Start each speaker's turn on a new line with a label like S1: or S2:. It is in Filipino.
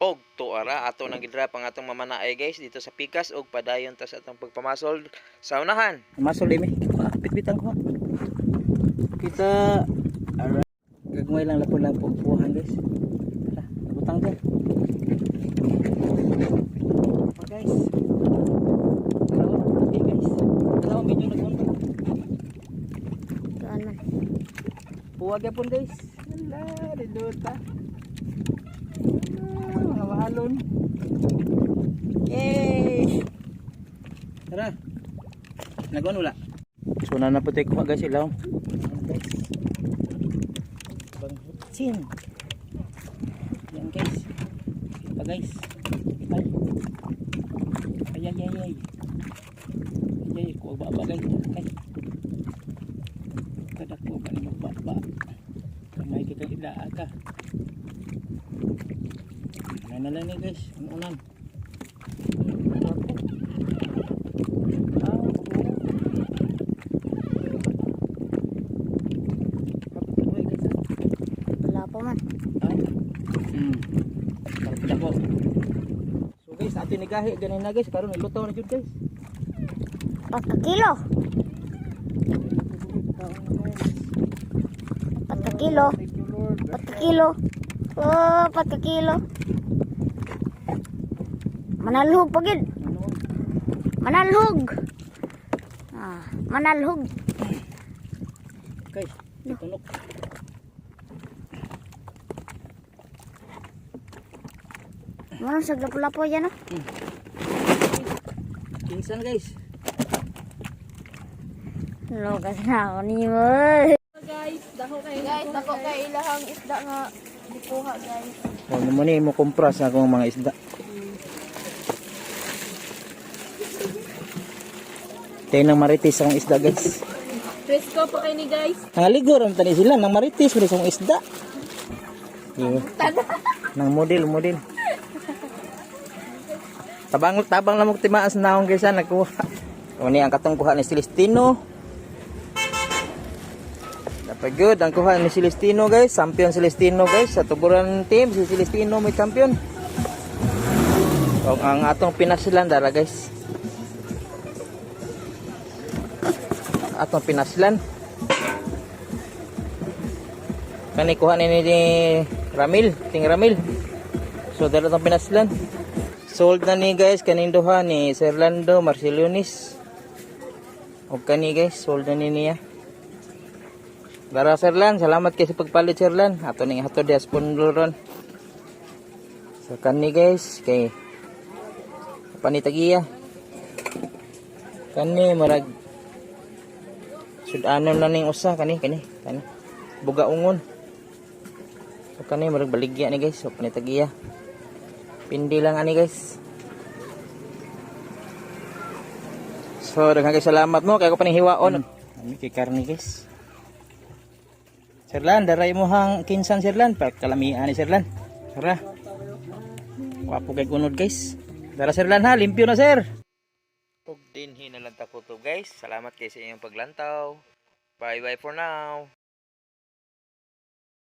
S1: Og tuara ato nang gidra pang atong mamanaay guys dito sa pikas og padayon ta sa atong pagpamasol sa unahan.
S2: Masol dimi. Pitbitan ko. Kita gagmay lang lapon lang pupuhan guys. Tara, nabutang din. Guys. Okay guys. Ano medyo nagpunta.
S3: Tuan man.
S2: Puwag yapon guys. Hala, ridota. Mga mahalon. Yay! Tara. Nagwan wala. So na naputi ko guys ilaw. Guys. Bang hutsin. Yan guys. Pa guys. Ay. Ay ay ay. Ay ko ba guys. Ay. Kadak ko ba ni ba. Kamay kita idaa ka. Ano lang ni guys, ang unan.
S3: Wala pa man.
S2: Ako. So guys, ato ni gahi ganin na guys, karon iluto na jud guys.
S3: 4 kilo. 4 kilo. 4 kilo. Oh, 4 kilo. Manalhog pagid. Manalhog. Manalhog.
S2: Guys, tunok.
S3: Mana sa lapo-lapo yan, no?
S2: Kinsan guys.
S3: Hello, kasi na ako ni mo.
S4: Guys, dako kay ilahang isda nga dikuha guys.
S2: Oh, naman ni mo kompras na akong mga isda. Tayo ng maritis ang isda guys.
S4: Fresco pa kay ni guys.
S2: Nangaligor ang tani sila ng maritis pero sa isda. Nang model. Tabang lang mo timaas na akong guys nagkuha. Kuni ang katong kuha ni Celestino. Dapat good ang kuha ni Celestino guys, champion Celestino guys sa tuburan team si Celestino may champion. Ang atong pinaslan dara guys. Atong pinaslan. Kani kuha ni Ramil, ting Ramil. So dara tong pinaslan. Sold na ni guys kaning duha ni Serlando Marcelionis. Og kani guys, sold na ni niya. Dara Serlan, salamat kay sa pagpalit Serlan. Ato ning hatod dia sponsoron. So kani guys kay panitagiya. Kani marag sudanon na ning usa kani. Buga ungon. So kani marag baligya ni guys, so panitagiya. Pindi lang ani guys. So daghang salamat mo kay ko panihiwaon. Ami kay karni guys. Serlan, daray mo hang kinsan Serlan, kalamian ni Serlan. Tara. Wapo kay kunod guys. Dara Serlan ha, limpyo na sir.
S1: Og dinhi na lang ta ko to guys. Salamat kay sa inyong paglantaw. Bye bye for now.